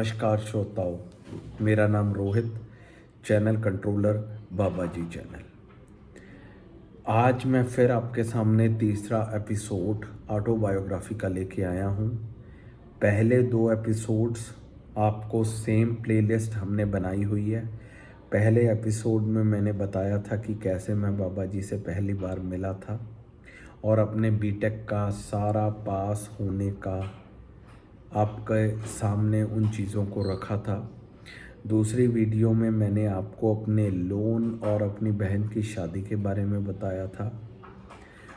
नमस्कार श्रोताओं, मेरा नाम रोहित, चैनल कंट्रोलर बाबा जी चैनल। आज मैं फिर आपके सामने तीसरा एपिसोड ऑटोबायोग्राफी का लेके आया हूँ। पहले दो एपिसोड्स आपको सेम प्लेलिस्ट हमने बनाई हुई है। पहले एपिसोड में मैंने बताया था कि कैसे मैं बाबा जी से पहली बार मिला था और अपने बीटेक का सारा पास होने का आपके सामने उन चीज़ों को रखा था। दूसरी वीडियो में मैंने आपको अपने लोन और अपनी बहन की शादी के बारे में बताया था।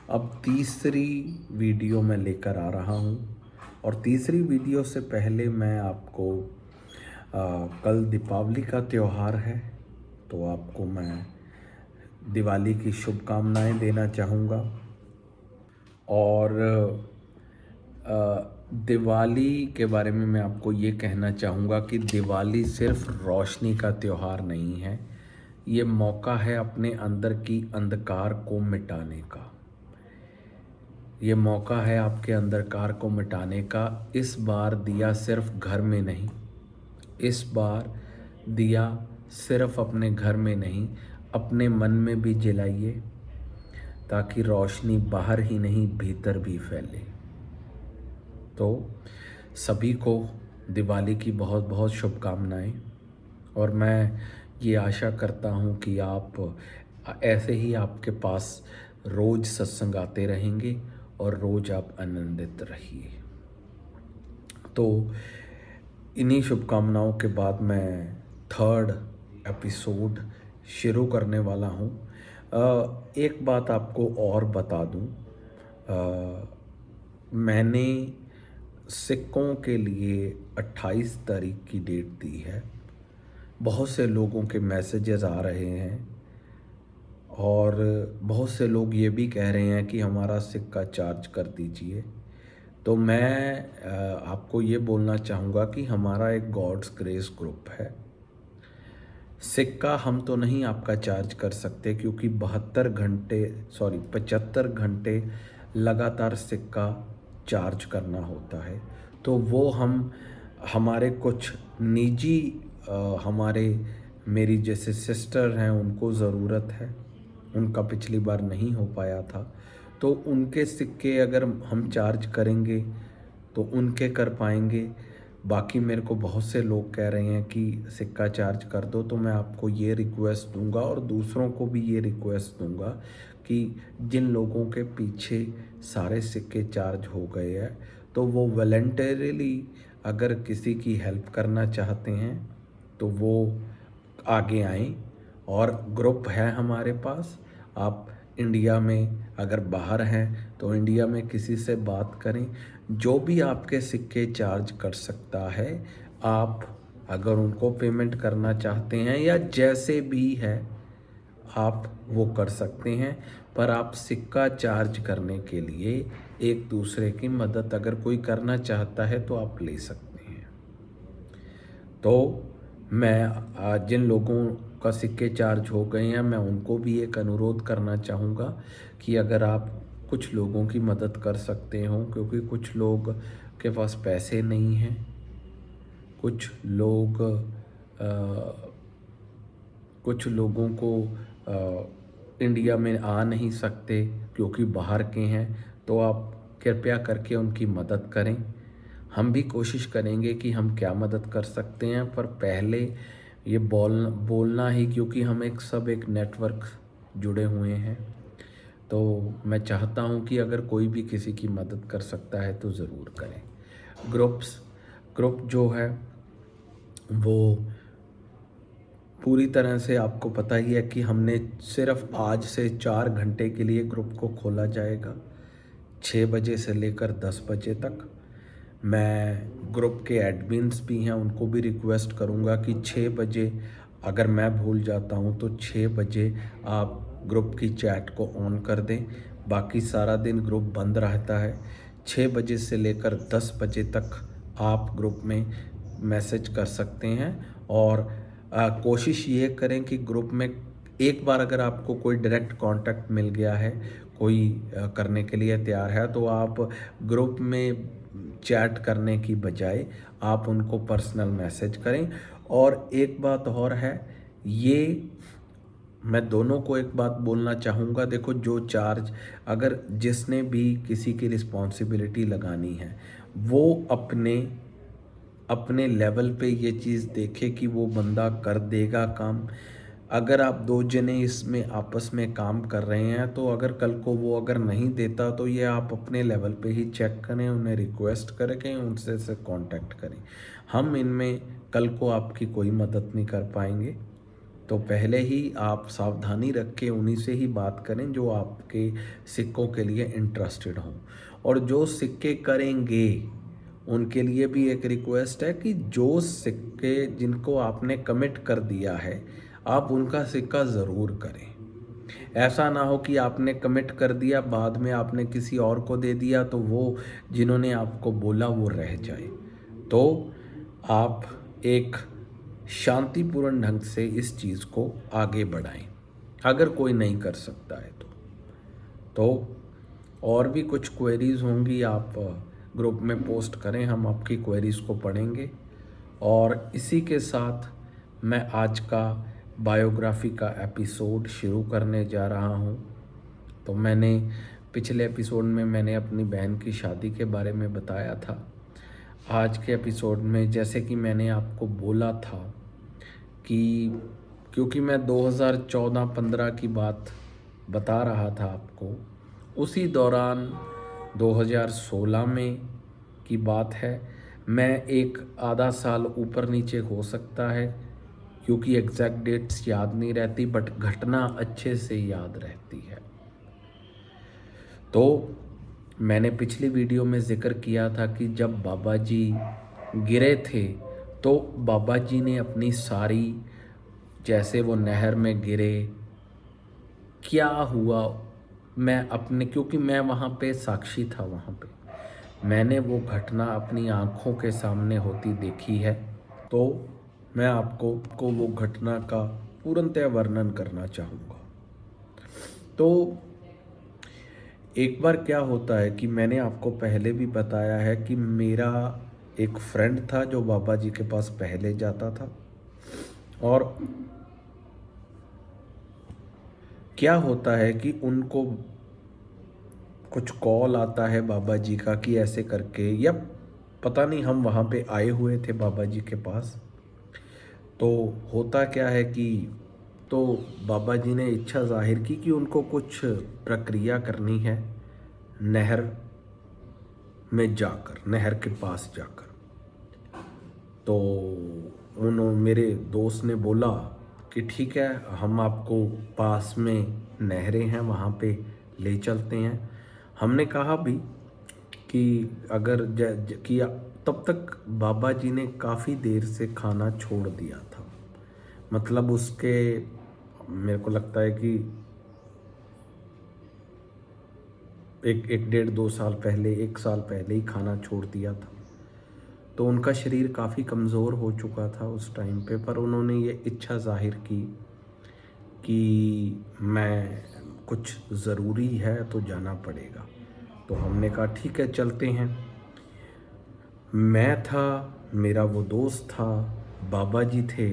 अब तीसरी वीडियो मैं लेकर आ रहा हूँ और तीसरी वीडियो से पहले मैं आपको कल दीपावली का त्यौहार है, तो आपको मैं दिवाली की शुभकामनाएं देना चाहूँगा। और दिवाली के बारे में मैं आपको ये कहना चाहूँगा कि दिवाली सिर्फ रोशनी का त्यौहार नहीं है, ये मौका है अपने अंदर की अंधकार को मिटाने का। ये मौका है आपके अंधकार को मिटाने का। इस बार दिया सिर्फ घर में नहीं, इस बार दिया सिर्फ अपने घर में नहीं, अपने मन में भी जलाइए, ताकि रोशनी बाहर ही नहीं भीतर भी फैले। तो सभी को दिवाली की बहुत बहुत शुभकामनाएं, और मैं ये आशा करता हूँ कि आप ऐसे ही आपके पास रोज़ सत्संग आते रहेंगे और रोज़ आप आनंदित रहिए। तो इन्हीं शुभकामनाओं के बाद मैं थर्ड एपिसोड शुरू करने वाला हूँ। एक बात आपको और बता दूँ, मैंने सिक्कों के लिए 28 तारीख की डेट दी है। बहुत से लोगों के मैसेजेस आ रहे हैं और बहुत से लोग ये भी कह रहे हैं कि हमारा सिक्का चार्ज कर दीजिए। तो मैं आपको ये बोलना चाहूँगा कि हमारा एक गॉड्स ग्रेस ग्रुप है। सिक्का हम तो नहीं आपका चार्ज कर सकते, क्योंकि 75 घंटे लगातार सिक्का चार्ज करना होता है। तो वो हमारे कुछ निजी हमारे मेरी जैसे सिस्टर हैं, उनको ज़रूरत है, उनका पिछली बार नहीं हो पाया था, तो उनके सिक्के अगर हम चार्ज करेंगे तो उनके कर पाएंगे। बाकी मेरे को बहुत से लोग कह रहे हैं कि सिक्का चार्ज कर दो, तो मैं आपको ये रिक्वेस्ट दूंगा और दूसरों को भी ये रिक्वेस्ट दूंगा कि जिन लोगों के पीछे सारे सिक्के चार्ज हो गए हैं, तो वो वॉलंटरीली अगर किसी की हेल्प करना चाहते हैं तो वो आगे आएं। और ग्रुप है हमारे पास। आप इंडिया में अगर बाहर हैं तो इंडिया में किसी से बात करें, जो भी आपके सिक्के चार्ज कर सकता है, आप अगर उनको पेमेंट करना चाहते हैं या जैसे भी है आप वो कर सकते हैं। पर आप सिक्का चार्ज करने के लिए एक दूसरे की मदद अगर कोई करना चाहता है तो आप ले सकते हैं। तो मैं जिन लोगों का सिक्के चार्ज हो गए हैं, मैं उनको भी एक अनुरोध करना चाहूँगा कि अगर आप कुछ लोगों की मदद कर सकते हो, क्योंकि कुछ लोग के पास पैसे नहीं हैं, कुछ लोगों को इंडिया में आ नहीं सकते क्योंकि बाहर के हैं, तो आप कृपया करके उनकी मदद करें। हम भी कोशिश करेंगे कि हम क्या मदद कर सकते हैं, पर पहले ये बोलना ही, क्योंकि हम एक नेटवर्क जुड़े हुए हैं। तो मैं चाहता हूँ कि अगर कोई भी किसी की मदद कर सकता है तो ज़रूर करें। ग्रुप जो है वो पूरी तरह से आपको पता ही है कि हमने सिर्फ आज से 4 घंटे के लिए ग्रुप को खोला जाएगा, 6 बजे से लेकर 10 बजे तक। मैं ग्रुप के एडमिन्स भी हैं, उनको भी रिक्वेस्ट करूंगा कि 6 बजे, अगर मैं भूल जाता हूं तो 6 बजे आप ग्रुप की चैट को ऑन कर दें। बाकी सारा दिन ग्रुप बंद रहता है। 6 बजे से लेकर 10 बजे तक आप ग्रुप में मैसेज कर सकते हैं। और कोशिश ये करें कि ग्रुप में एक बार अगर आपको कोई डायरेक्ट कांटेक्ट मिल गया है, कोई करने के लिए तैयार है तो आप ग्रुप में चैट करने की बजाय आप उनको पर्सनल मैसेज करें। और एक बात और है, ये मैं दोनों को एक बात बोलना चाहूँगा, देखो जो चार्ज अगर जिसने भी किसी की रिस्पॉन्सिबिलिटी लगानी है वो अपने अपने लेवल पे ये चीज़ देखे कि वो बंदा कर देगा काम। अगर आप दो जने इसमें आपस में काम कर रहे हैं तो अगर कल को वो अगर नहीं देता तो ये आप अपने लेवल पे ही चेक करें, उन्हें रिक्वेस्ट करके उनसे से कांटेक्ट करें। हम इनमें कल को आपकी कोई मदद नहीं कर पाएंगे, तो पहले ही आप सावधानी रख के उन्हीं से ही बात करें जो आपके सिक्कों के लिए इंटरेस्टेड हों। और जो सिक्के करेंगे उनके लिए भी एक रिक्वेस्ट है कि जो सिक्के जिनको आपने कमिट कर दिया है आप उनका सिक्का ज़रूर करें। ऐसा ना हो कि आपने कमिट कर दिया, बाद में आपने किसी और को दे दिया तो वो जिन्होंने आपको बोला वो रह जाए। तो आप एक शांतिपूर्ण ढंग से इस चीज़ को आगे बढ़ाएं, अगर कोई नहीं कर सकता है तो और भी कुछ क्वेरीज़ होंगी आप ग्रुप में पोस्ट करें, हम आपकी क्वेरीज़ को पढ़ेंगे। और इसी के साथ मैं आज का बायोग्राफी का एपिसोड शुरू करने जा रहा हूँ। तो मैंने पिछले एपिसोड में मैंने अपनी बहन की शादी के बारे में बताया था। आज के एपिसोड में जैसे कि मैंने आपको बोला था कि क्योंकि मैं 2014-15 की बात बता रहा था आपको, उसी दौरान 2016 में की बात है। मैं एक आधा साल ऊपर नीचे हो सकता है क्योंकि एग्जैक्ट डेट्स याद नहीं रहती, बट घटना अच्छे से याद रहती है। तो मैंने पिछली वीडियो में ज़िक्र किया था कि जब बाबा जी गिरे थे तो बाबा जी ने अपनी सारी, जैसे वो नहर में गिरे, क्या हुआ, मैं अपने, क्योंकि मैं वहाँ पे साक्षी था, वहाँ पे मैंने वो घटना अपनी आँखों के सामने होती देखी है। तो मैं आपको वो घटना का पूर्णतः वर्णन करना चाहूँगा। तो एक बार क्या होता है कि मैंने आपको पहले भी बताया है कि मेरा एक फ्रेंड था जो बाबा जी के पास पहले जाता था। और क्या होता है कि उनको कुछ कॉल आता है बाबा जी का कि ऐसे करके, या पता नहीं, हम वहाँ पे आए हुए थे बाबा जी के पास। तो होता क्या है कि तो बाबा जी ने इच्छा जाहिर की कि उनको कुछ प्रक्रिया करनी है नहर में जाकर, नहर के पास जाकर। तो उन्होंने, मेरे दोस्त ने बोला कि ठीक है, हम आपको पास में नहरें हैं वहाँ पे ले चलते हैं। हमने कहा भी कि अगर किया, तब तक बाबा जी ने काफ़ी देर से खाना छोड़ दिया था। मतलब उसके, मेरे को लगता है कि एक डेढ़ 2 साल पहले, 1 साल पहले ही खाना छोड़ दिया था। तो उनका शरीर काफ़ी कमज़ोर हो चुका था उस टाइम पे, पर उन्होंने ये इच्छा जाहिर की कि मैं, कुछ ज़रूरी है तो जाना पड़ेगा। तो हमने कहा ठीक है चलते हैं। मैं था, मेरा वो दोस्त था, बाबा जी थे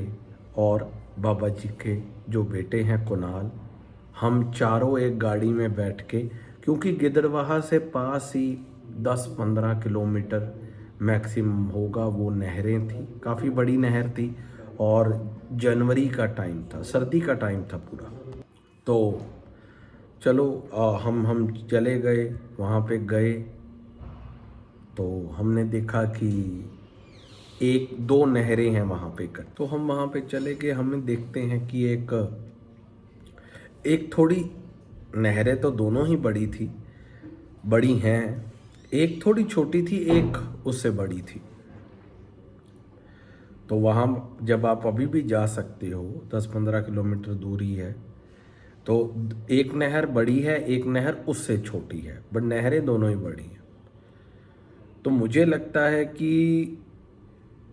और बाबा जी के जो बेटे हैं कुणाल, हम चारों एक गाड़ी में बैठ के, क्योंकि गिदड़बाहा से पास ही 10-15 किलोमीटर मैक्सिमम होगा वो नहरें थी, काफ़ी बड़ी नहर थी और जनवरी का टाइम था, सर्दी का टाइम था पूरा। तो चलो हम चले गए, वहाँ पे गए तो हमने देखा कि 1-2 नहरें हैं वहाँ पे कर, तो हम वहाँ पे चले गए। हमें देखते हैं कि एक थोड़ी, नहरें तो दोनों ही बड़ी थी, बड़ी हैं, एक थोड़ी छोटी थी, एक उससे बड़ी थी। तो वहाँ जब आप अभी भी जा सकते हो, 10-15 किलोमीटर दूरी है, तो एक नहर बड़ी है, एक नहर उससे छोटी है, बट नहरें दोनों ही बड़ी हैं। तो मुझे लगता है कि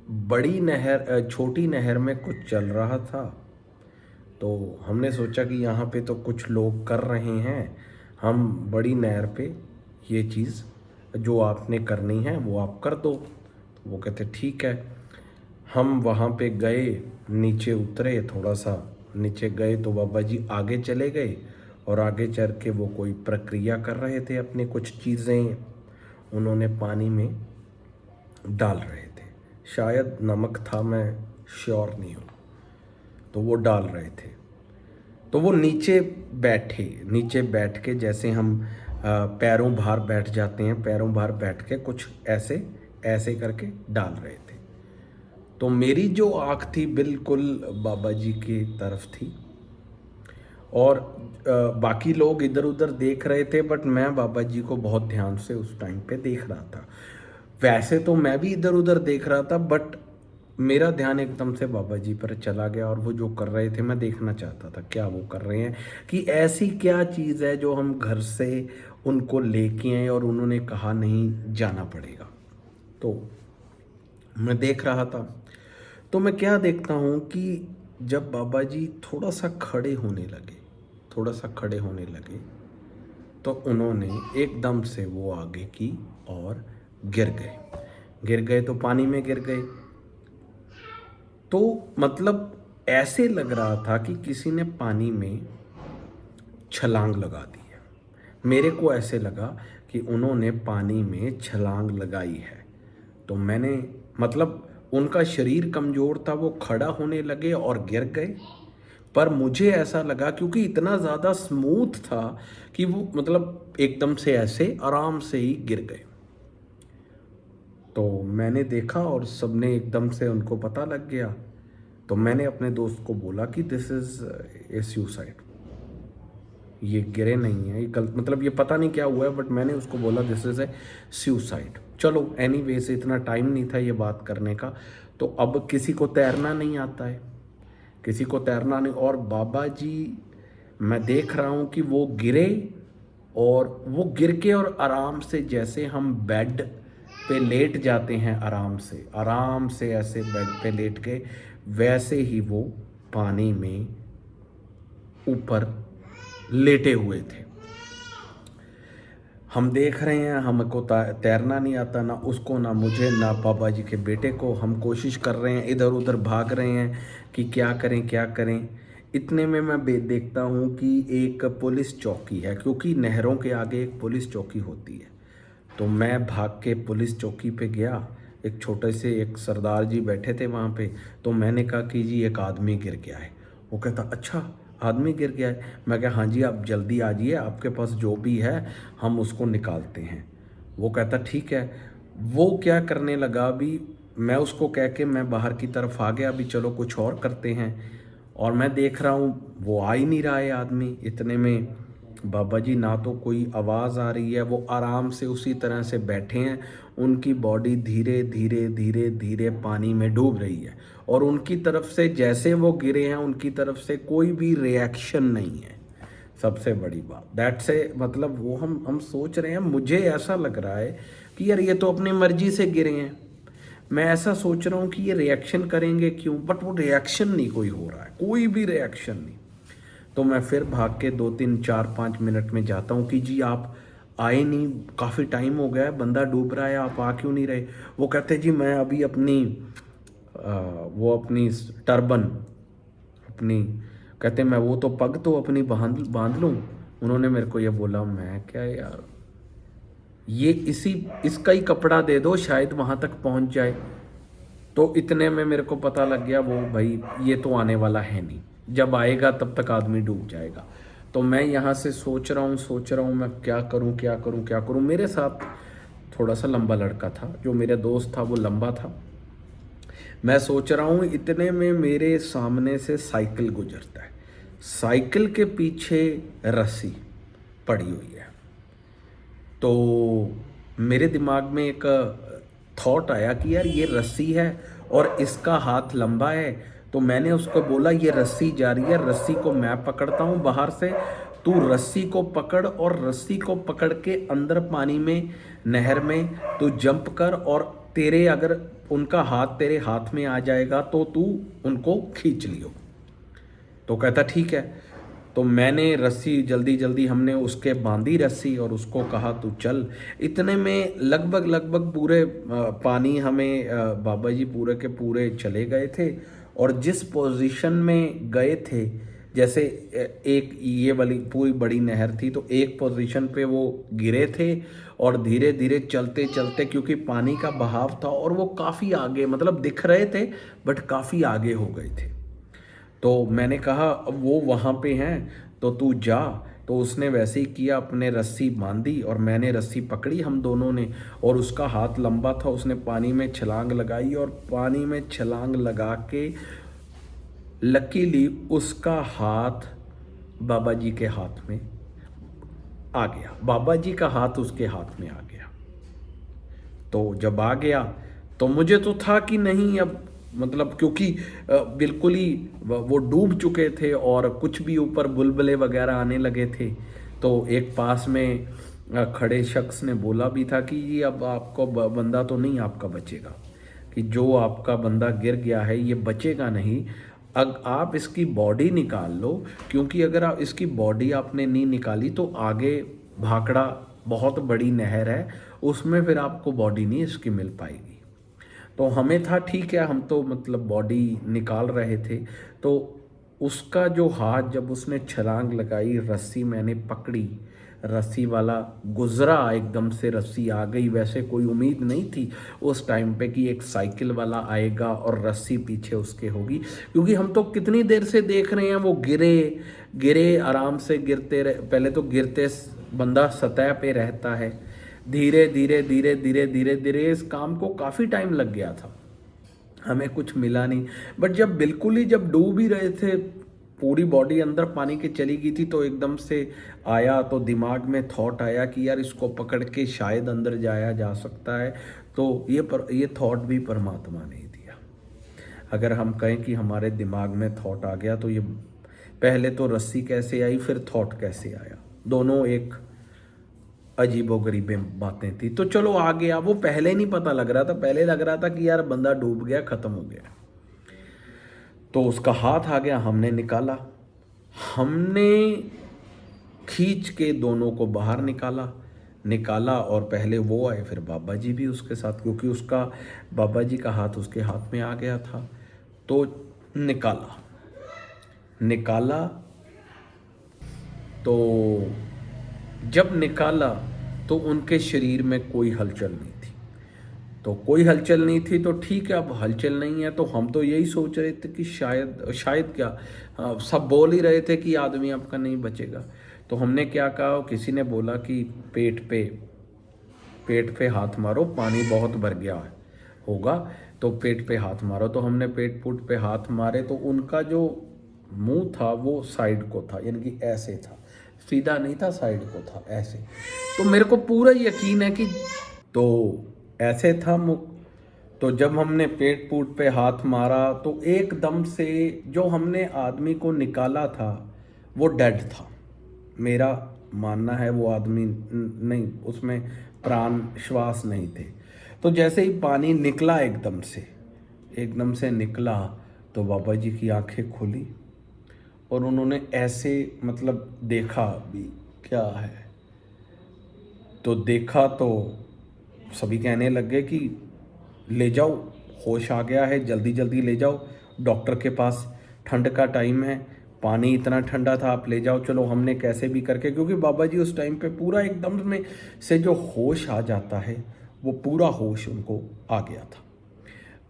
बड़ी नहर, छोटी नहर में कुछ चल रहा था। तो हमने सोचा कि यहाँ पे तो कुछ लोग कर रहे हैं, हम बड़ी नहर पे ये चीज़ जो आपने करनी है वो आप कर दो। तो वो कहते ठीक है। हम वहाँ पे गए, नीचे उतरे, थोड़ा सा नीचे गए तो बाबा जी आगे चले गए और आगे चल के वो कोई प्रक्रिया कर रहे थे, अपनी कुछ चीज़ें उन्होंने पानी में डाल रहे थे। शायद नमक था, मैं श्योर नहीं हूँ। तो वो डाल रहे थे, तो वो नीचे बैठे, नीचे बैठ के जैसे हम पैरों बाहर बैठ जाते हैं, पैरों बाहर बैठ के कुछ ऐसे ऐसे करके डाल रहे थे। तो मेरी जो आँख थी बिल्कुल बाबा जी की तरफ थी और बाकी लोग इधर उधर देख रहे थे, बट मैं बाबा जी को बहुत ध्यान से उस टाइम पे देख रहा था। वैसे तो मैं भी इधर उधर देख रहा था, बट मेरा ध्यान एकदम से बाबा जी पर चला गया और वो जो कर रहे थे मैं देखना चाहता था क्या वो कर रहे हैं, कि ऐसी क्या चीज़ है जो हम घर से उनको लेके आए और उन्होंने कहा नहीं जाना पड़ेगा। तो मैं देख रहा था। तो मैं क्या देखता हूँ कि जब बाबा जी थोड़ा सा खड़े होने लगे, थोड़ा सा खड़े होने लगे, तो उन्होंने एकदम से वो आगे की और गिर गए। गिर गए तो पानी में गिर गए। तो मतलब ऐसे लग रहा था कि किसी ने पानी में छलांग लगा दी है। मेरे को ऐसे लगा कि उन्होंने पानी में छलांग लगाई है। तो मैंने मतलब उनका शरीर कमज़ोर था, वो खड़ा होने लगे और गिर गए। पर मुझे ऐसा लगा क्योंकि इतना ज़्यादा स्मूथ था कि वो मतलब एकदम से ऐसे आराम से ही गिर गए। तो मैंने देखा और सबने एकदम से उनको पता लग गया। तो मैंने अपने दोस्त को बोला कि दिस इज़ ए सुसाइड, ये गिरे नहीं है, ये गलत मतलब ये पता नहीं क्या हुआ है, बट मैंने उसको बोला दिस इज़ ए सुसाइड। चलो एनीवे से इतना टाइम नहीं था ये बात करने का। तो अब किसी को तैरना नहीं आता है, किसी को तैरना नहीं, और बाबा जी मैं देख रहा हूँ कि वो गिरे और वो गिर के और आराम से जैसे हम बेड पे लेट जाते हैं आराम से ऐसे बेड पे लेट गए, वैसे ही वो पानी में ऊपर लेटे हुए थे। हम देख रहे हैं, हमको तैरना नहीं आता, ना उसको ना मुझे ना बाबा जी के बेटे को। हम कोशिश कर रहे हैं, इधर उधर भाग रहे हैं कि क्या करें क्या करें। इतने में मैं देखता हूँ कि एक पुलिस चौकी है, क्योंकि नहरों के आगे एक पुलिस चौकी होती है। तो मैं भाग के पुलिस चौकी पे गया। एक छोटे से एक सरदार जी बैठे थे वहाँ पे। तो मैंने कहा कि जी एक आदमी गिर गया है। वो कहता अच्छा आदमी गिर गया है। मैं कहा हाँ जी आप जल्दी आ जाइए, आपके पास जो भी है हम उसको निकालते हैं। वो कहता ठीक है। वो क्या करने लगा, अभी मैं उसको कह के मैं बाहर की तरफ आ गया, अभी चलो कुछ और करते हैं। और मैं देख रहा हूँ वो आ ही नहीं रहा है आदमी। इतने में बाबा जी ना तो कोई आवाज़ आ रही है, वो आराम से उसी तरह से बैठे हैं। उनकी बॉडी धीरे धीरे धीरे धीरे पानी में डूब रही है और उनकी तरफ से जैसे वो गिरे हैं उनकी तरफ से कोई भी रिएक्शन नहीं है। सबसे बड़ी बात दैट से मतलब वो हम सोच रहे हैं, मुझे ऐसा लग रहा है कि यार ये तो अपनी मर्जी से गिरे हैं। मैं ऐसा सोच रहा हूँ कि ये रिएक्शन करेंगे क्यों, बट वो रिएक्शन नहीं कोई हो रहा है, कोई भी रिएक्शन नहीं। तो मैं फिर भाग के 2 3 4 5 मिनट में जाता हूँ कि जी आप आए नहीं, काफ़ी टाइम हो गया है, बंदा डूब रहा है, आप आ क्यों नहीं रहे। वो कहते जी मैं अभी वो अपनी टर्बन अपनी, कहते मैं वो तो पग तो अपनी बांध बांध लूँ। उन्होंने मेरे को ये बोला, मैं क्या यार ये इसका ही कपड़ा दे दो शायद वहाँ तक पहुँच जाए। तो इतने में मेरे को पता लग गया वो भाई ये तो आने वाला है नहीं, जब आएगा तब तक आदमी डूब जाएगा। तो मैं यहाँ से सोच रहा हूँ मैं क्या करूँ क्या करूँ क्या करूँ। मेरे साथ थोड़ा सा लंबा लड़का था, जो मेरा दोस्त था वो लंबा था। मैं सोच रहा हूँ, इतने में मेरे सामने से साइकिल गुजरता है। साइकिल के पीछे रस्सी पड़ी हुई है। तो मेरे दिमाग में एक थॉट आया कि यार ये रस्सी है और इसका हाथ लंबा है। तो मैंने उसको बोला ये रस्सी जा रही है, रस्सी को मैं पकड़ता हूँ बाहर से, तू रस्सी को पकड़ और रस्सी को पकड़ के अंदर पानी में नहर में तू जंप कर, और तेरे अगर उनका हाथ तेरे हाथ में आ जाएगा तो तू उनको खींच लियो। तो कहता ठीक है। तो मैंने रस्सी जल्दी जल्दी हमने उसके बांधी रस्सी और उसको कहा तू चल। इतने में लगभग लगभग पूरे पानी हमें बाबा जी पूरे के पूरे चले गए थे। और जिस पोजीशन में गए थे, जैसे एक ये वाली पूरी बड़ी नहर थी तो एक पोजीशन पे वो गिरे थे और धीरे धीरे चलते चलते, क्योंकि पानी का बहाव था और वो काफ़ी आगे मतलब दिख रहे थे बट काफ़ी आगे हो गए थे। तो मैंने कहा अब वो वहाँ पे हैं तो तू जा। तो उसने वैसे ही किया, अपने रस्सी बांधी और मैंने रस्सी पकड़ी हम दोनों ने, और उसका हाथ लंबा था, उसने पानी में छलांग लगाई और पानी में छलांग लगा के लकीली उसका हाथ बाबा जी के हाथ में आ गया। बाबा जी का हाथ उसके हाथ में आ गया। तो जब आ गया तो मुझे तो था कि नहीं अब मतलब, क्योंकि बिल्कुल ही वो डूब चुके थे और कुछ भी ऊपर बुलबुले वगैरह आने लगे थे। तो एक पास में खड़े शख्स ने बोला भी था कि ये अब आपको बंदा तो नहीं आपका बचेगा, कि जो आपका बंदा गिर गया है ये बचेगा नहीं। अग आप इसकी बॉडी निकाल लो, क्योंकि अगर आप इसकी बॉडी आपने नहीं निकाली तो आगे भाखड़ा बहुत बड़ी नहर है, उसमें फिर आपको बॉडी नहीं इसकी मिल पाएगी। तो हमें था ठीक है, हम तो मतलब बॉडी निकाल रहे थे। तो उसका जो हाथ, जब उसने छलांग लगाई, रस्सी मैंने पकड़ी, रस्सी वाला गुजरा एकदम से, रस्सी आ गई। वैसे कोई उम्मीद नहीं थी उस टाइम पे कि एक साइकिल वाला आएगा और रस्सी पीछे उसके होगी, क्योंकि हम तो कितनी देर से देख रहे हैं वो गिरे गिरे, आराम से गिरते रहे। पहले तो गिरते बंदा सतह पे रहता है, धीरे धीरे धीरे धीरे धीरे धीरे इस काम को काफ़ी टाइम लग गया था, हमें कुछ मिला नहीं। बट जब बिल्कुल ही जब डूब ही रहे थे, पूरी बॉडी अंदर पानी के चली गई थी, तो एकदम से आया, तो दिमाग में थॉट आया कि यार इसको पकड़ के शायद अंदर जाया जा सकता है। तो ये थॉट भी परमात्मा ने ही दिया। अगर हम कहें कि हमारे दिमाग में थॉट आ गया, तो ये पहले तो रस्सी कैसे आई फिर थॉट कैसे आया, दोनों एक अजीबोगरीब बातें थी। तो चलो आ गया, वो पहले नहीं पता लग रहा था, पहले लग रहा था कि यार बंदा डूब गया, ख़त्म हो गया। तो उसका हाथ आ गया, हमने निकाला, हमने खींच के दोनों को बाहर निकाला और पहले वो आए, फिर बाबा जी भी उसके साथ, क्योंकि उसका बाबा जी का हाथ उसके हाथ में आ गया था। तो निकाला तो जब निकाला तो उनके शरीर में कोई हलचल नहीं थी। तो कोई हलचल नहीं थी तो ठीक है, अब हलचल नहीं है तो हम तो यही सोच रहे थे कि शायद क्या, सब बोल ही रहे थे कि आदमी आपका नहीं बचेगा। तो हमने क्या कहा, किसी ने बोला कि पेट पे हाथ मारो, पानी बहुत भर गया होगा, तो पेट पे हाथ मारो। तो हमने पेट पुट पे हाथ मारे, तो उनका जो मुंह था वो साइड को था, यानी कि ऐसे था, सीधा नहीं था, साइड को था ऐसे। तो मेरे को पूरा यकीन है कि तो ऐसे था मुख। तो जब हमने पेट पूट पे हाथ मारा तो एकदम से जो हमने आदमी को निकाला था वो डेड था। मेरा मानना है वो आदमी नहीं, उसमें प्राण श्वास नहीं थे। तो जैसे ही पानी निकला एकदम से निकला, तो बाबा जी की आंखें खुली और उन्होंने ऐसे मतलब देखा भी क्या है। तो देखा तो सभी कहने लग गए कि ले जाओ, होश आ गया है, जल्दी जल्दी ले जाओ डॉक्टर के पास, ठंड का टाइम है, पानी इतना ठंडा था, आप ले जाओ। चलो हमने कैसे भी करके, क्योंकि बाबा जी उस टाइम पे पूरा एकदम में से जो होश आ जाता है वो पूरा होश उनको आ गया था।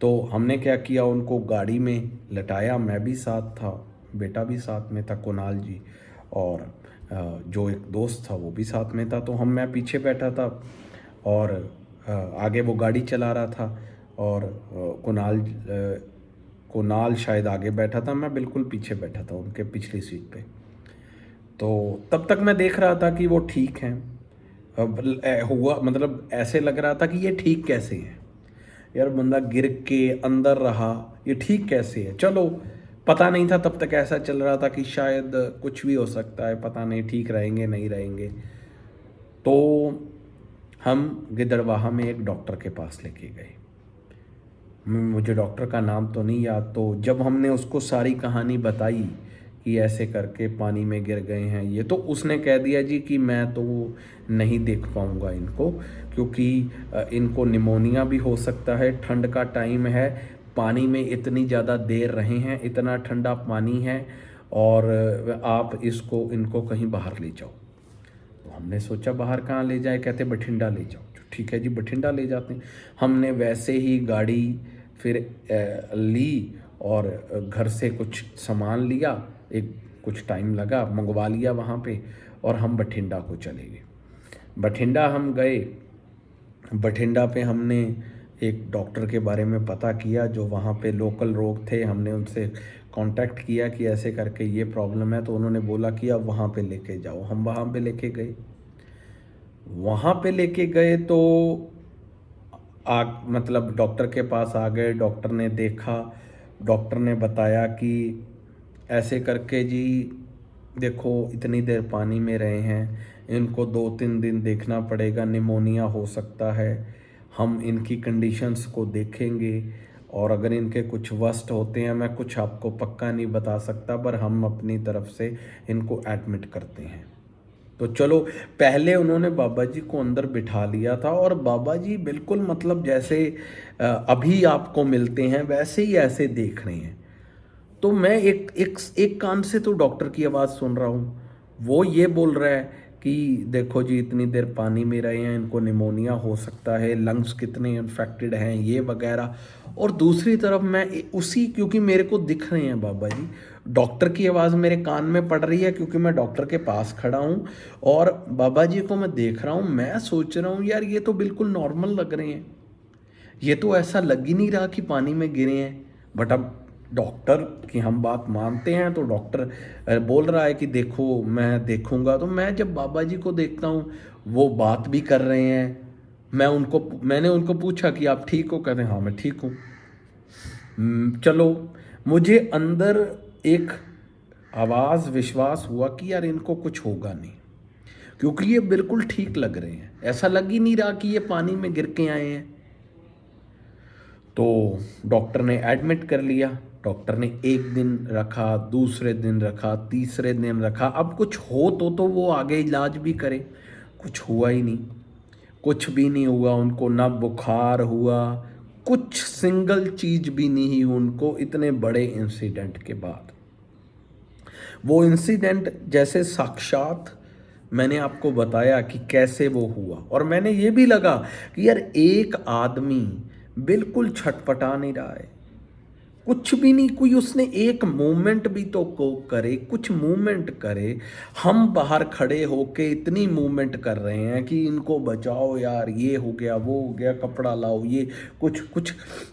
तो हमने क्या किया, उनको गाड़ी में लटाया, मैं भी साथ था, बेटा भी साथ में था कुणाल जी, और जो एक दोस्त था वो भी साथ में था। तो मैं पीछे बैठा था और आगे वो गाड़ी चला रहा था, और कुणाल शायद आगे बैठा था, मैं बिल्कुल पीछे बैठा था उनके पिछली सीट पे। तो तब तक मैं देख रहा था कि वो ठीक हैं। अब हुआ मतलब ऐसे लग रहा था कि ये ठीक कैसे है, यार बंदा गिर के अंदर रहा, ये ठीक कैसे है। चलो पता नहीं था तब तक, ऐसा चल रहा था कि शायद कुछ भी हो सकता है, पता नहीं ठीक रहेंगे नहीं रहेंगे। तो हम गिदड़वाहा में एक डॉक्टर के पास लेके गए, मुझे डॉक्टर का नाम तो नहीं याद। तो जब हमने उसको सारी कहानी बताई कि ऐसे करके पानी में गिर गए हैं ये, तो उसने कह दिया जी कि मैं तो नहीं देख पाऊँगा इनको, क्योंकि इनको निमोनिया भी हो सकता है, ठंड का टाइम है, पानी में इतनी ज़्यादा देर रहे हैं, इतना ठंडा पानी है, और आप इनको कहीं बाहर ले जाओ। तो हमने सोचा बाहर कहाँ ले जाए, कहते बठिंडा ले जाओ। ठीक है जी, बठिंडा ले जाते हैं। हमने वैसे ही गाड़ी फिर ली और घर से कुछ सामान लिया, एक कुछ टाइम लगा, मंगवा लिया वहाँ पे, और हम बठिंडा को चले गए। बठिंडा हम गए। बठिंडा पे हमने एक डॉक्टर के बारे में पता किया जो वहाँ पे लोकल लोग थे, हमने उनसे कांटेक्ट किया कि ऐसे करके ये प्रॉब्लम है, तो उन्होंने बोला कि अब वहाँ पे लेके जाओ। हम वहाँ पे लेके गए। वहाँ पे लेके गए तो मतलब डॉक्टर के पास आ गए। डॉक्टर ने देखा, डॉक्टर ने बताया कि ऐसे करके जी देखो इतनी देर पानी में रहे हैं, इनको 2-3 दिन देखना पड़ेगा, निमोनिया हो सकता है, हम इनकी कंडीशंस को देखेंगे, और अगर इनके कुछ वर्स्ट होते हैं, मैं कुछ आपको पक्का नहीं बता सकता, पर हम अपनी तरफ से इनको एडमिट करते हैं। तो चलो, पहले उन्होंने बाबा जी को अंदर बिठा लिया था, और बाबा जी बिल्कुल मतलब जैसे अभी आपको मिलते हैं वैसे ही ऐसे देख रहे हैं। तो मैं एक कान से तो डॉक्टर की आवाज़ सुन रहा हूँ, वो ये बोल रहा है कि देखो जी इतनी देर पानी में रहे हैं, इनको निमोनिया हो सकता है, लंग्स कितने इन्फेक्टेड हैं ये वगैरह। और दूसरी तरफ मैं उसी, क्योंकि मेरे को दिख रहे हैं बाबा जी, डॉक्टर की आवाज़ मेरे कान में पड़ रही है क्योंकि मैं डॉक्टर के पास खड़ा हूँ, और बाबा जी को मैं देख रहा हूँ। मैं सोच रहा हूँ यार ये तो बिल्कुल नॉर्मल लग रहे हैं, ये तो ऐसा लग ही नहीं रहा कि पानी में गिरे हैं। बट अब डॉक्टर की हम बात मानते हैं, तो डॉक्टर बोल रहा है कि देखो मैं देखूंगा। तो मैं जब बाबा जी को देखता हूँ, वो बात भी कर रहे हैं, मैंने उनको पूछा कि आप ठीक हो, कहते हैं हाँ मैं ठीक हूँ। चलो, मुझे अंदर एक आवाज़ विश्वास हुआ कि यार इनको कुछ होगा नहीं, क्योंकि ये बिल्कुल ठीक लग रहे हैं, ऐसा लग ही नहीं रहा कि ये पानी में गिर के आए हैं। तो डॉक्टर ने एडमिट कर लिया। डॉक्टर ने एक दिन रखा, दूसरे दिन रखा, तीसरे दिन रखा। अब कुछ हो तो वो आगे इलाज भी करे। कुछ हुआ ही नहीं, कुछ भी नहीं हुआ उनको, ना बुखार हुआ, कुछ सिंगल चीज भी नहीं हुई उनको, इतने बड़े इंसिडेंट के बाद। वो इंसिडेंट जैसे साक्षात मैंने आपको बताया कि कैसे वो हुआ, और मैंने ये भी लगा कि यार एक आदमी बिल्कुल छटपटा नहीं रहा है, कुछ भी नहीं, कोई उसने एक मूवमेंट भी तो को करे, कुछ मूवमेंट करे। हम बाहर खड़े होके इतनी मूवमेंट कर रहे हैं कि इनको बचाओ यार, ये हो गया, वो हो गया, कपड़ा लाओ, ये कुछ कुछ,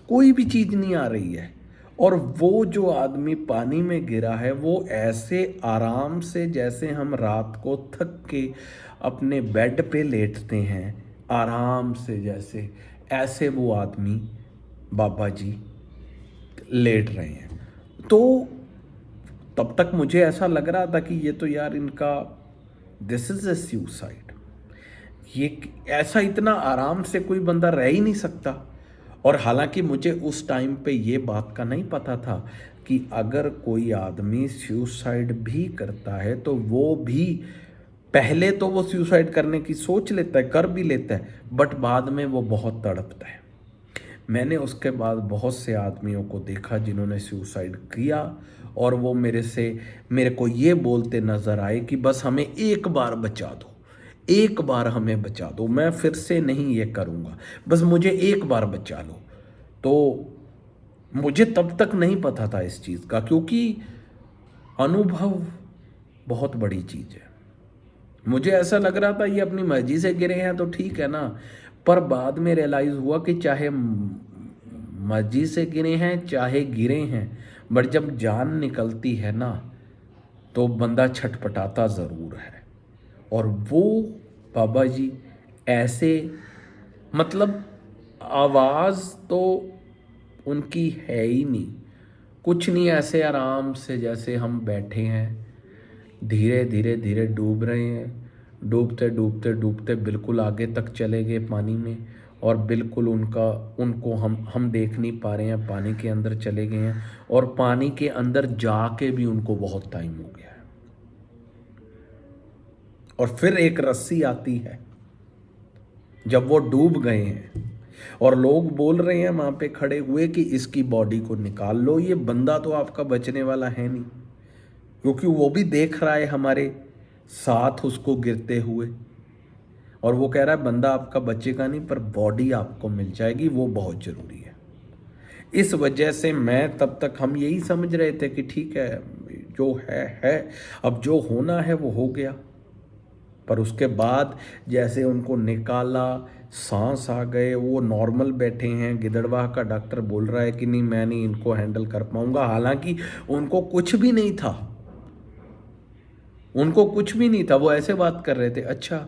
कोई भी चीज़ नहीं आ रही है। और वो जो आदमी पानी में गिरा है, वो ऐसे आराम से जैसे हम रात को थक के अपने बेड पे लेटते हैं आराम से, जैसे ऐसे वो आदमी बाबा जी लेट रहे हैं। तो तब तक मुझे ऐसा लग रहा था कि ये तो यार इनका दिस इज ए सुसाइड, ये ऐसा इतना आराम से कोई बंदा रह ही नहीं सकता। और हालांकि मुझे उस टाइम पे ये बात का नहीं पता था कि अगर कोई आदमी सुसाइड भी करता है तो वो भी पहले तो वो सुसाइड करने की सोच लेता है, कर भी लेता है, बट बाद में वो बहुत तड़पता है। मैंने उसके बाद बहुत से आदमियों को देखा जिन्होंने सुसाइड किया, और वो मेरे को ये बोलते नज़र आए कि बस हमें एक बार बचा दो, एक बार हमें बचा दो, मैं फिर से नहीं ये करूँगा, बस मुझे एक बार बचा लो। तो मुझे तब तक नहीं पता था इस चीज़ का, क्योंकि अनुभव बहुत बड़ी चीज़ है। मुझे ऐसा लग रहा था ये अपनी मर्जी से गिरे हैं तो ठीक है ना, पर बाद में रियलाइज़ हुआ कि चाहे मर्जी से गिरे हैं चाहे गिरे हैं, बट जब जान निकलती है ना तो बंदा छटपटाता ज़रूर है। और वो बाबा जी ऐसे, मतलब आवाज़ तो उनकी है ही नहीं, कुछ नहीं, ऐसे आराम से जैसे हम बैठे हैं, धीरे धीरे धीरे डूब रहे हैं, डूबते डूबते डूबते बिल्कुल आगे तक चले गए पानी में। और बिल्कुल उनको हम देख नहीं पा रहे हैं, पानी के अंदर चले गए हैं और पानी के अंदर जाके भी उनको बहुत टाइम हो गया है। और फिर एक रस्सी आती है जब वो डूब गए हैं और लोग बोल रहे हैं वहां पे खड़े हुए कि इसकी बॉडी को निकाल लो, ये बंदा तो आपका बचने वाला है नहीं, क्योंकि वो भी देख रहा है हमारे साथ उसको गिरते हुए, और वो कह रहा है बंदा आपका बचेगा नहीं पर बॉडी आपको मिल जाएगी, वो बहुत ज़रूरी है। इस वजह से मैं तब तक हम यही समझ रहे थे कि ठीक है, जो है, अब जो होना है वो हो गया। पर उसके बाद जैसे उनको निकाला, सांस आ गए, वो नॉर्मल बैठे हैं। गिदड़बाह का डॉक्टर बोल रहा है कि नहीं, मैं नहीं इनको हैंडल कर पाऊंगा, हालांकि उनको कुछ भी नहीं था, उनको कुछ भी नहीं था। वो ऐसे बात कर रहे थे, अच्छा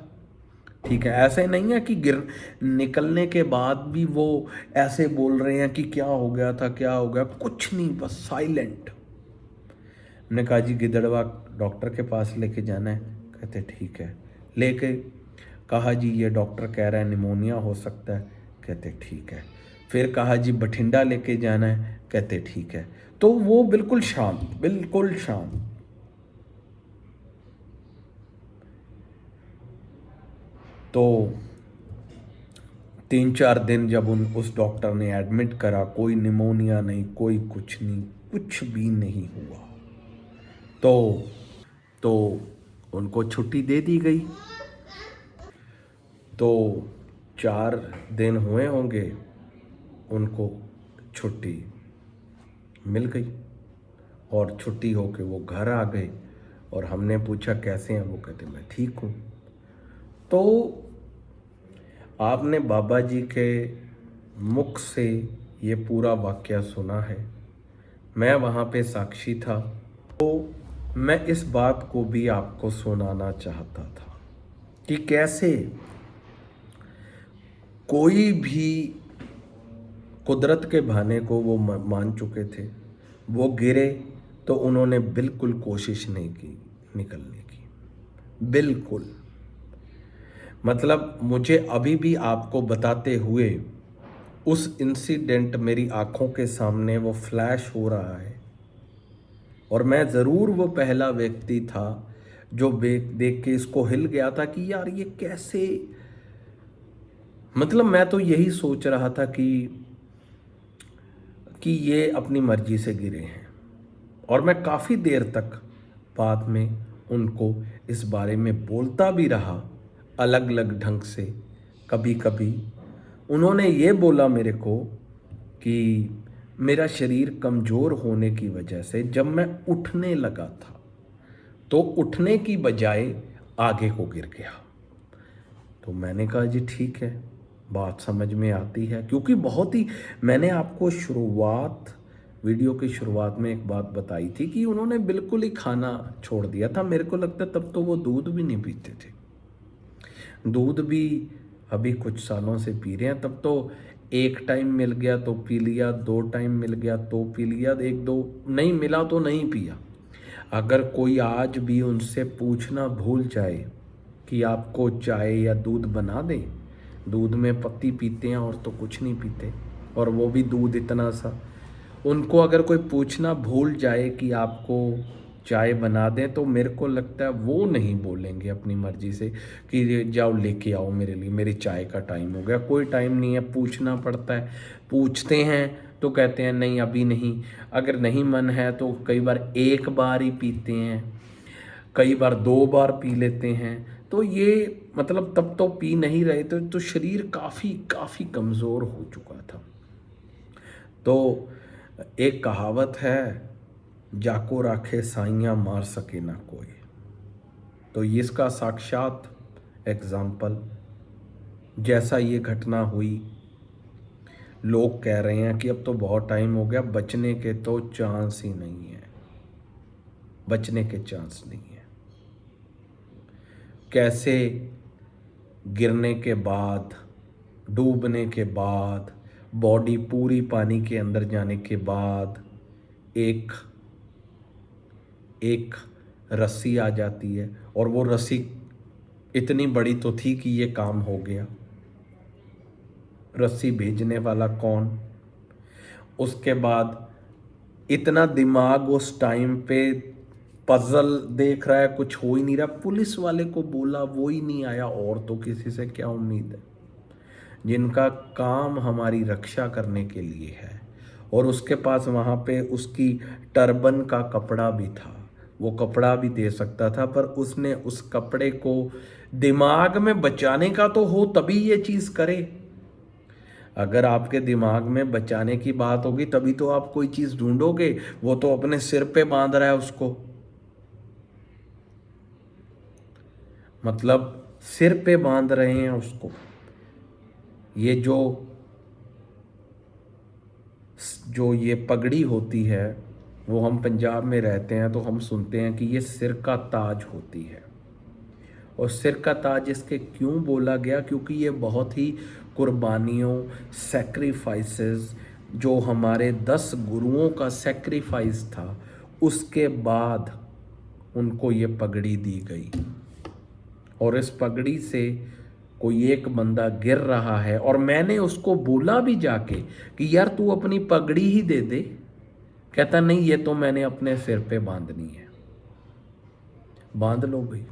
ठीक है, ऐसे नहीं है कि गिर निकलने के बाद भी वो ऐसे बोल रहे हैं कि क्या हो गया था, क्या हो गया, कुछ नहीं, बस साइलेंट। हमने कहा जी गिदड़वा डॉक्टर के पास लेके जाना है। कहते ठीक है, लेके कहा जी ये डॉक्टर कह रहा है निमोनिया हो सकता है। कहते ठीक है। फिर कहा जी बठिंडा लेके जाना है। कहते ठीक है। तो वो बिल्कुल शांत, बिल्कुल शांत। तो 3-4 दिन जब उस डॉक्टर ने एडमिट करा, कोई निमोनिया नहीं, कोई कुछ नहीं, कुछ भी नहीं हुआ। तो उनको छुट्टी दे दी गई। तो 4 दिन हुए होंगे, उनको छुट्टी मिल गई और छुट्टी होके वो घर आ गए। और हमने पूछा कैसे हैं, वो कहते मैं ठीक हूँ। तो आपने बाबा जी के मुख से ये पूरा वाकया सुना है, मैं वहाँ पे साक्षी था। तो मैं इस बात को भी आपको सुनाना चाहता था कि कैसे कोई भी कुदरत के बहाने को वो मान चुके थे। वो गिरे तो उन्होंने बिल्कुल कोशिश नहीं की निकलने की, बिल्कुल। मतलब मुझे अभी भी आपको बताते हुए उस इंसिडेंट मेरी आंखों के सामने वो फ्लैश हो रहा है। और मैं ज़रूर वो पहला व्यक्ति था जो देख के इसको हिल गया था कि यार ये कैसे, मतलब मैं तो यही सोच रहा था कि ये अपनी मर्जी से गिरे हैं। और मैं काफ़ी देर तक बाद में उनको इस बारे में बोलता भी रहा, अलग अलग ढंग से। कभी कभी उन्होंने ये बोला मेरे को कि मेरा शरीर कमज़ोर होने की वजह से जब मैं उठने लगा था तो उठने की बजाय आगे को गिर गया। तो मैंने कहा जी ठीक है, बात समझ में आती है, क्योंकि बहुत ही, मैंने आपको वीडियो की शुरुआत में एक बात बताई थी कि उन्होंने बिल्कुल ही खाना छोड़ दिया था। मेरे को लगता है तब तो वो दूध भी नहीं पीते थे, दूध भी अभी कुछ सालों से पी रहे हैं। तब तो एक टाइम मिल गया तो पी लिया, 2 टाइम मिल गया तो पी लिया, 1-2 नहीं मिला तो नहीं पिया। अगर कोई आज भी उनसे पूछना भूल जाए कि आपको चाय या दूध बना दें, दूध में पत्ती पीते हैं और तो कुछ नहीं पीते, और वो भी दूध इतना सा, उनको अगर कोई पूछना भूल जाए कि आपको चाय बना दें तो मेरे को लगता है वो नहीं बोलेंगे अपनी मर्जी से कि जाओ लेके आओ मेरे लिए, मेरी चाय का टाइम हो गया। कोई टाइम नहीं है, पूछना पड़ता है। पूछते हैं तो कहते हैं नहीं अभी नहीं। अगर नहीं मन है तो कई बार एक बार ही पीते हैं, कई बार 2 बार पी लेते हैं। तो ये मतलब तब तो पी नहीं रहे थे, तो शरीर काफ़ी काफ़ी कमज़ोर हो चुका था। तो एक कहावत है, जाको राखे साइयाँ मार सके ना कोई। तो इसका साक्षात एग्जाम्पल, जैसा ये घटना हुई, लोग कह रहे हैं कि अब तो बहुत टाइम हो गया, बचने के तो चांस ही नहीं है, बचने के चांस नहीं है। कैसे गिरने के बाद, डूबने के बाद, बॉडी पूरी पानी के अंदर जाने के बाद एक एक रस्सी आ जाती है, और वो रस्सी इतनी बड़ी तो थी कि ये काम हो गया। रस्सी भेजने वाला कौन। उसके बाद इतना दिमाग उस टाइम पे पजल देख रहा है, कुछ हो ही नहीं रहा। पुलिस वाले को बोला, वो ही नहीं आया, और तो किसी से क्या उम्मीद है, जिनका काम हमारी रक्षा करने के लिए है। और उसके पास वहाँ पे उसकी टर्बन का कपड़ा भी था, वो कपड़ा भी दे सकता था, पर उसने उस कपड़े को दिमाग में बचाने का तो हो तभी ये चीज़ करे। अगर आपके दिमाग में बचाने की बात होगी तभी तो आप कोई चीज़ ढूंढोगे। वो तो अपने सिर पे बांध रहा है उसको, मतलब सिर पे बांध रहे हैं उसको। ये जो जो ये पगड़ी होती है, वो हम पंजाब में रहते हैं तो हम सुनते हैं कि ये सिर का ताज होती है। और सिर का ताज इसके क्यों बोला गया, क्योंकि ये बहुत ही कुर्बानियों, सेक्रीफाइसेस, जो हमारे 10 गुरुओं का सेक्रीफाइस था, उसके बाद उनको ये पगड़ी दी गई। और इस पगड़ी से कोई एक बंदा गिर रहा है, और मैंने उसको बोला भी जाके कि यार तू अपनी पगड़ी ही दे दे। कहता नहीं, ये तो मैंने अपने सिर पे बांधनी है। बांध लो भाई,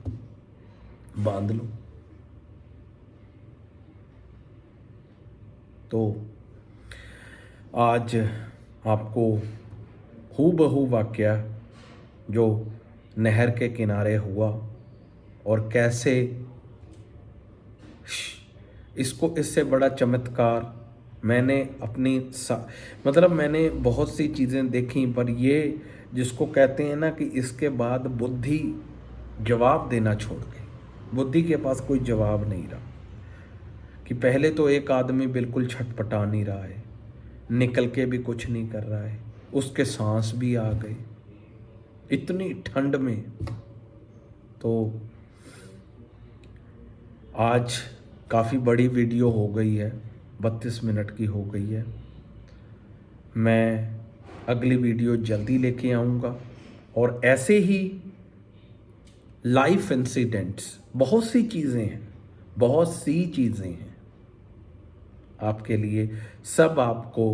बांध लो। तो आज आपको हूबहू वाकया जो नहर के किनारे हुआ, और कैसे इसको, इससे बड़ा चमत्कार मैंने अपनी मतलब मैंने बहुत सी चीज़ें देखी, पर ये जिसको कहते हैं ना कि इसके बाद बुद्धि जवाब देना छोड़ गई। बुद्धि के पास कोई जवाब नहीं रहा। कि पहले तो एक आदमी बिल्कुल छटपटा नहीं रहा है, निकल के भी कुछ नहीं कर रहा है, उसके सांस भी आ गए इतनी ठंड में। तो आज काफ़ी बड़ी वीडियो हो गई है, 32 मिनट की हो गई है। मैं अगली वीडियो जल्दी लेके आऊँगा, और ऐसे ही लाइफ इंसिडेंट्स, बहुत सी चीज़ें हैं, बहुत सी चीज़ें हैं आपके लिए, सब आपको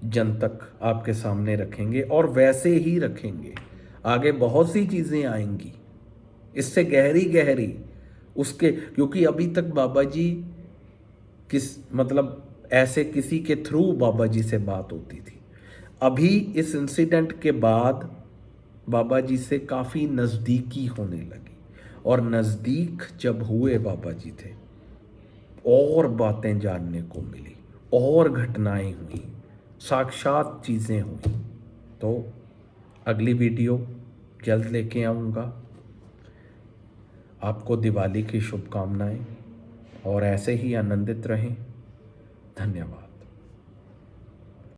जनतक आपके सामने रखेंगे, और वैसे ही रखेंगे। आगे बहुत सी चीज़ें आएंगी इससे गहरी गहरी उसके, क्योंकि अभी तक बाबा जी मतलब ऐसे किसी के थ्रू बाबा जी से बात होती थी। अभी इस इंसिडेंट के बाद बाबा जी से काफ़ी नज़दीकी होने लगी, और नज़दीक जब हुए बाबा जी थे, और बातें जानने को मिली, और घटनाएं हुई, साक्षात चीज़ें हुई। तो अगली वीडियो जल्द लेके आऊँगा। आपको दिवाली की शुभकामनाएं, और ऐसे ही आनंदित रहें। धन्यवाद।